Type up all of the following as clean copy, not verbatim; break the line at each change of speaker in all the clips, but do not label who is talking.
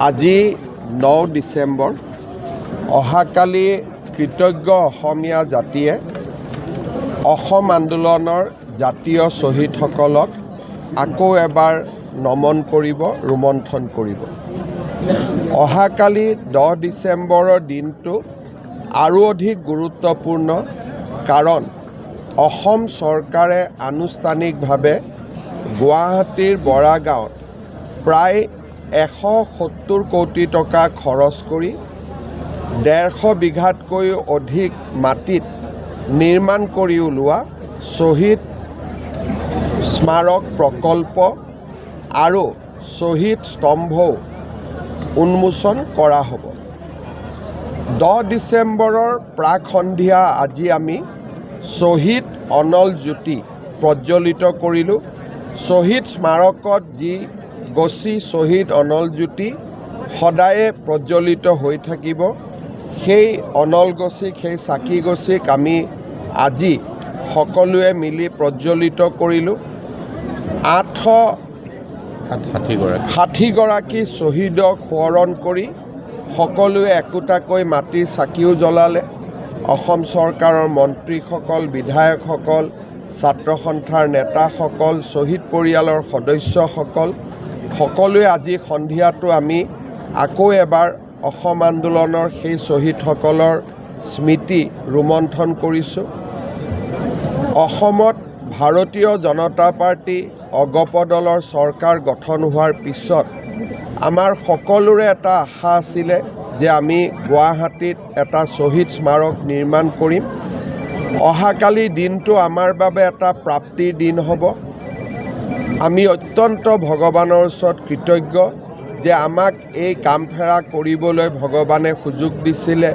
আজি 9 ডিচেম্বৰ অহাকালি কৃতজ্ঞ অসমীয়া জাতিয়ে অসম আন্দোলনৰ জাতীয় শ্বহীদসকলক আকৌ এবাৰ নমন কৰিব, ৰোমন্থন কৰিব। অহাকালি 10 ডিচেম্বৰৰ দিনটো আৰু অধিক গুৰুত্বপূৰ্ণ, কাৰণ অসম চৰকাৰে আনুষ্ঠানিকভাৱে গুৱাহাটীৰ বৰাগাঁৱত প্ৰায় 170 কোটি টকা খৰচ কৰি 150 বিঘাতকৈও অধিক মাটিত নিৰ্মাণ কৰি ওলোৱা শ্বহীদ স্মাৰক প্ৰকল্প আৰু শ্বহীদ স্তম্ভও উন্মোচন কৰা হ'ব। 10 ডিচেম্বৰৰ প্ৰাক সন্ধিয়া আজি আমি শ্বহীদ অনল জ্যোতি প্ৰজ্বলিত কৰিলোঁ। শ্বহীদ স্মাৰকত যি গছি শ্বহীদ অনল জ্যোতি সদায়ে প্ৰজ্বলিত হৈ থাকিব। সেই অনল গছিক, সেই চাকি গছিক আমি আজি সকলোৱে মিলি প্ৰজ্বলিত কৰিলোঁ। 860 গৰাকী শ্বহীদক সোঁৱৰণ কৰি সকলোৱে একোটাকৈ মাটিৰ চাকিও জ্বলালে। অসম চৰকাৰৰ মন্ত্ৰীসকল, বিধায়কসকল, ছাত্ৰ সন্থাৰ নেতাসকল, শ্বহীদ পৰিয়ালৰ সদস্যসকল, সকলোৱে আজি সন্ধিয়াটো আমি আকৌ এবাৰ অসম আন্দোলনৰ সেই শ্বহীদসকলৰ স্মৃতি ৰোমন্থন কৰিছোঁ। অসমত ভাৰতীয় জনতা পাৰ্টি অগপ দলৰ চৰকাৰ গঠন হোৱাৰ পিছত আমাৰ সকলোৰে এটা আশা আছিলে যে আমি গুৱাহাটীত এটা শ্বহীদ স্মাৰক নিৰ্মাণ কৰিম। অহাকালি দিনটো আমাৰ বাবে এটা প্ৰাপ্তিৰ দিন হ'ব। আমি অত্যন্ত ভগৱানৰ ওচৰত কৃতজ্ঞ যে আমাক এই কামফেৰা কৰিবলৈ ভগৱানে সুযোগ দিছিলে,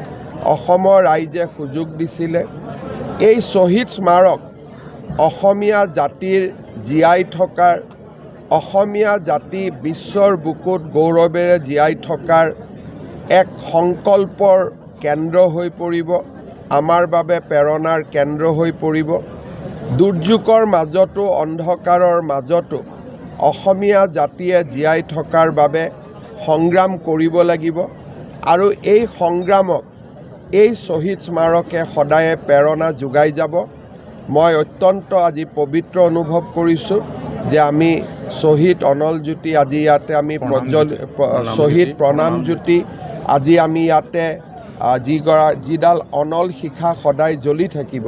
অসমৰ ৰাইজে সুযোগ দিছিলে। এই শ্বহীদ স্মাৰক অসমীয়া জাতিৰ জীয়াই থকাৰ, অসমীয়া জাতি বিশ্বৰ বুকুত গৌৰৱেৰে জীয়াই থকাৰ এক সংকল্পৰ কেন্দ্ৰ হৈ পৰিব, আমাৰ বাবে প্ৰেৰণাৰ কেন্দ্ৰ হৈ পৰিব। দুৰ্যোগৰ মাজতো, অন্ধকাৰৰ মাজতো অসমীয়া জাতিয়ে জীয়াই থকাৰ বাবে সংগ্ৰাম কৰিব লাগিব, আৰু এই সংগ্ৰামক এই শ্বহীদ স্মাৰকে সদায়ে প্ৰেৰণা যোগাই যাব। মই অত্যন্ত আজি পবিত্ৰ অনুভৱ কৰিছোঁ যে আমি শ্বহীদ অনল জ্যোতি আজি ইয়াতে আমি শ্বহীদ প্ৰণাম জ্যোতি আজি আমি ইয়াতে যিডাল অনল শিখা সদায় জ্বলি থাকিব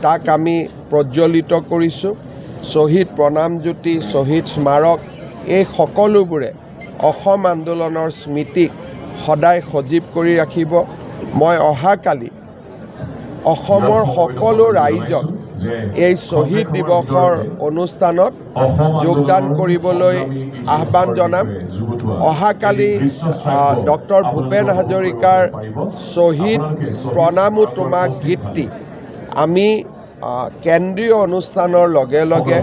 তাক আমি প্ৰজ্বলিত কৰিছোঁ। শ্বহীদ প্ৰণাম জ্যোতি, শ্বহীদ স্মাৰক, এই সকলোবোৰে অসম আন্দোলনৰ স্মৃতিক সদায় সজীৱ কৰি ৰাখিব। মই অহাকালি অসমৰ সকলো ৰাইজক এই শ্বহীদ দিৱসৰ অনুষ্ঠানত যোগদান কৰিবলৈ আহ্বান জনাম। অহাকালি ডক্টৰ ভূপেন হাজৰিকাৰ শ্বহীদ প্ৰণামো তোমাক গীতটি আমি কেন্দ্ৰীয় অনুষ্ঠানৰ লগে লগে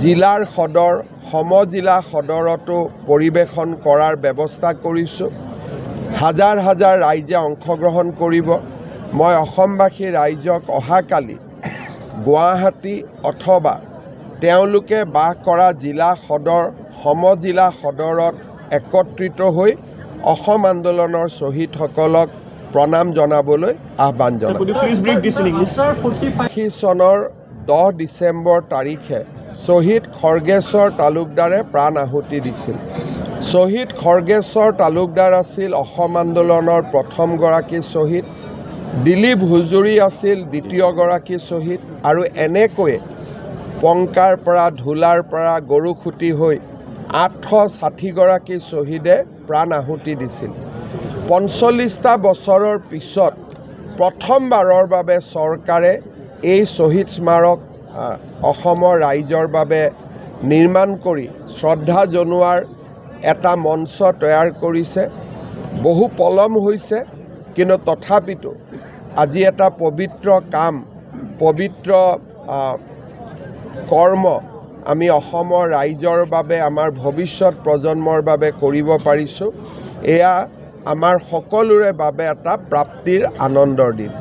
জিলাৰ সদৰ, সমজিলা সদৰতো পৰিৱেশন কৰাৰ ব্যৱস্থা কৰিছোঁ। হাজাৰ হাজাৰ ৰাইজে অংশগ্ৰহণ কৰিব। মই অসমবাসী ৰাইজক অহাকালি গুৱাহাটী অথবা তেওঁলোকে বাস কৰা জিলা সদৰ, সমজিলা সদৰত একত্ৰিত হৈ অসম আন্দোলনৰ শ্বহীদসকলক প্ৰণাম জনাবলৈ আহ্বান জনাম। 1980 চনৰ 10 ডিচেম্বৰ তাৰিখে শ্বহীদ খৰ্গেশ্বৰ তালুকদাৰে প্ৰাণ আহুতি দিছিল। শ্বহীদ খৰ্গেশ্বৰ তালুকদাৰ আছিল অসম আন্দোলনৰ প্ৰথমগৰাকী শ্বহীদ। দিলীপ হুজুৰি আছিল দ্বিতীয়গৰাকী শ্বহীদ, আৰু এনেকৈয়ে পংকাৰ পৰা, ধোলাৰ পৰা গৰুখুটি হৈ 860 গৰাকী শ্বহীদে প্ৰাণ আহুতি দিছিল। 45টা বছৰৰ পিছত প্ৰথমবাৰৰ বাবে চৰকাৰে এই শ্বহীদ স্মাৰক অসমৰ ৰাইজৰ বাবে নিৰ্মাণ কৰি শ্ৰদ্ধা জনোৱাৰ এটা মঞ্চ তৈয়াৰ কৰিছে। বহু পলম হৈছে, কিন্তু তথাপিতো আজি এটা পবিত্ৰ কাম, পবিত্ৰ কৰ্ম আমি অসমৰ ৰাইজৰ বাবে, আমাৰ ভৱিষ্যত প্ৰজন্মৰ বাবে কৰিব পাৰিছোঁ। এয়া আমাৰ সকলোৰে বাবে এটা প্ৰাপ্তিৰ আনন্দৰ দিন।